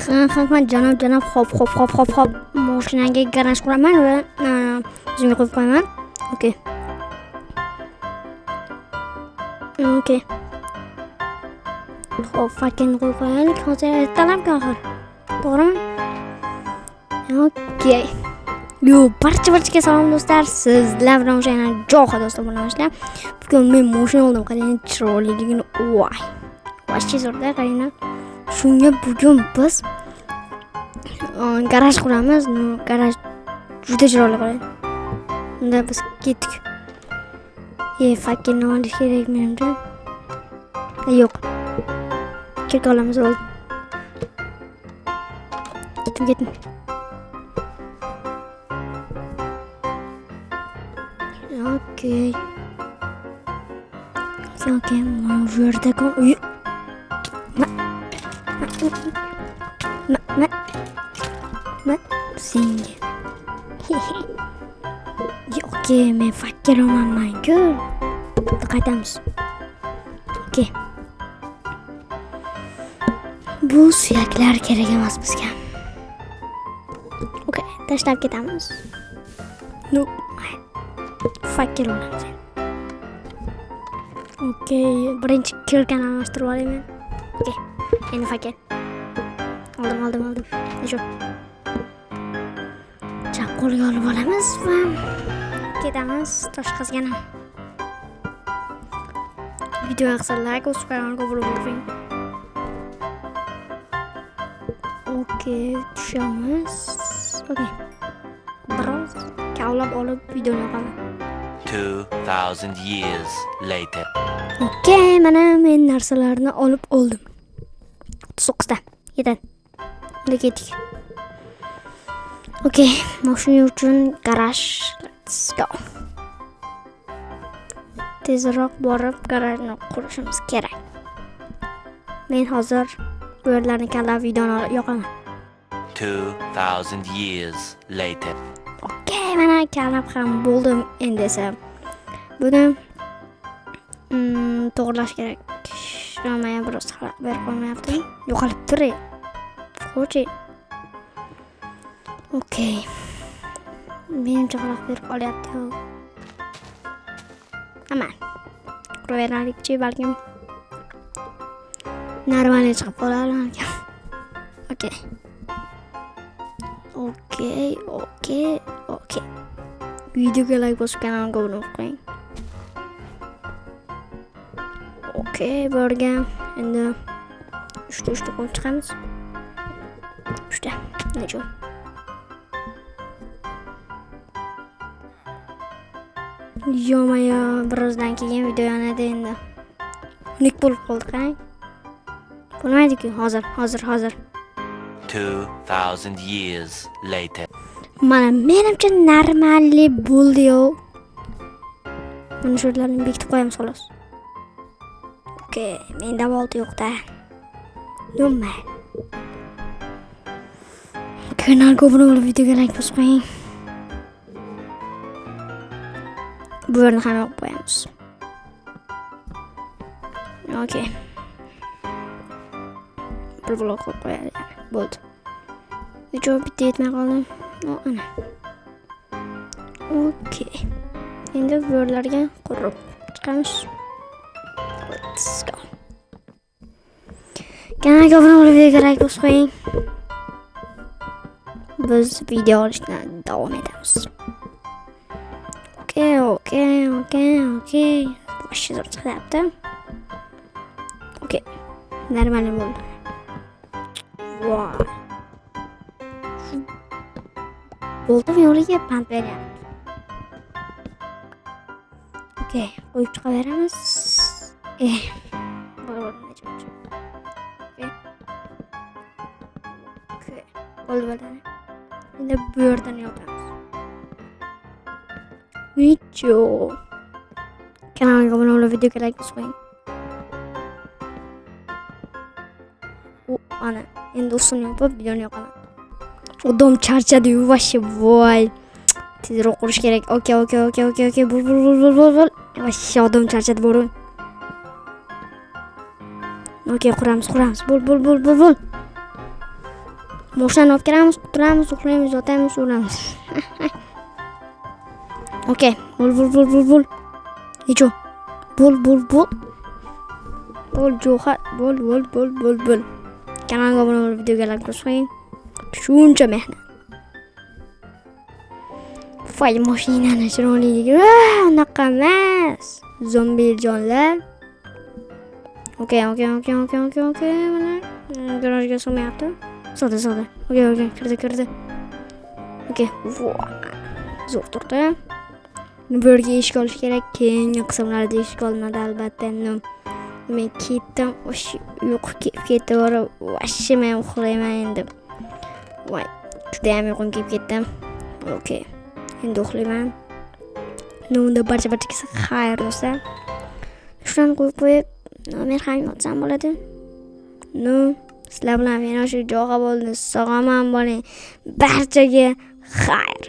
Ha, janob, hop. Mashinaga garaj quraman va o'zimga qo'yib qo'yaman. Okey. Hop, fakkini qo'yib qo'yaylik. Hozir ertalabki oxir. To'g'rimi? Okey. Barchaga salom do'stlar. Sizlar bilan o'sha yana Jo'xa do'stlar bo'lamiz-da. Bugun men mashina oldim. Qarang, chiroyligini. Voy. Vashchi zo'rda, qaranglar. Shunga bugun biz garaj quramiz. Garaj juda chiroyli qarang. Unda biz ketdik. Fakkini olish kerak menimcha. Yo'q. Kirib olamiz bo'ldi. Ketdim. Okey. Mana bu yerda senga. Okey, men fakir olmayman-ku. Qaytamiz. Okey. Bu suyaklar kerak emas bizga. Okey, tashlab ketamiz. Fakir olamiz. Okey, birinchi kirgan almashtirib olaman. Okey, endi fakir. Oldim. Shu. Chap qo'lga olib olamiz va ketamiz tosh qazgana. Video yoqsa like, subscribe bo'ling. Okey, tushamiz. Okey. Biroz kavlab olib videoni yoqaman. 2000 years later. Okey, mana men narsalarni olib oldim. 39 ta. Yetadi. Endi ketdik. Okey, mashina uchun garaj. Let's go. Tezroq borib garajni qurishimiz kerak. Men hozir bu yerlarni kallab videoni yoqaman. 2000 years later. Okey, mana kallab ham bo'ldim endi esa. Buni to'g'rilash kerak. Shomaya biroz xalaq berib qo'ymayapti. Yo'qolib tur. Xo'ja. Okey. Menimcha xalaq berib qolyapti. Aman. Quraveraylikchi balkim. Normalga chiqib qolarlar. Okey. Videoga like bosib kanalga obuna bo'ling. Okey, borgan. Endi 3 qo'yib chiqamiz. 3 ta. Necha? Yo'maya, birozdan keyin video yanada endi. Unik bo'lib qoldi, qarang. Bo'lmaydi-ku, hozir. 2000 years later. Mana menimcha normalli bo'ldi-yo. Mana shularni bekitib qo'yamiz xolos. Okey, menda bolta yo'q-da. Nima? Kanalga obuna bo'lib videoga like bosib qo'ying. Bu yerni ham yoqib qo'yamiz. Okey. Bir blok qo'yib qo'yaylik. Bo'ldi. Video bitta yetmay qoldi. Ana. Okey. Endi bu yerlarga qurib chiqamiz. Let's go. Kanalga obuna bo'lib videoga like bosib qo'ying. Biz video olishdan davom etamiz. Okey. Boshqa zo'r chiqyapti. Okey. Normal bo'ldi. Wow. Bo'ldi, yo'liga pand beryapti. Okey, qo'yib chiqaveramiz. Okey. Bo'ldi. Endi bu yerdan yopamiz. Video. Kanalga obuna bo'lib videoga like bosib qo'ying. Ana, endi ustini yopib videoni yoqaman. Odam charchadi-yu, vashi voy. Tezroq qurish kerak. Okey. Bul. Vashi odam charchadi bo'ri. Okey, quramiz. Bul. Mashinani olib kiramiz, turamiz, uxlaymiz, yotamiz, uramiz. Okey. Bul. Necho? Bul. Bul Jo'xar, bul. Kanalga obuna bo'lib videoga like bosing. Shuncha mehnat. Voy mashinani chiroyligi. Unaqa emas. Zombi jonlar. Okey. Mana garajga solmayapti. Soda. Okey, kirdi. Okey. Zo'r turdi. Bu yerga eshik olish kerak. Keyingi qismlarda eshik olinadi albatta. Men ketdim. Yo'q, ketib borib, vashshi men uxlayman endi. Voy, judayam uyqum kelib ketdim. Okey. Endi uxlayman. Unda barchaga xayr do'stlar. Shuni qo'yib, men ham yotsam bo'ladi. Sizlar bilan men shu jo'xa bo'ldi. Sog'omon bo'ling. Barchaga xayr.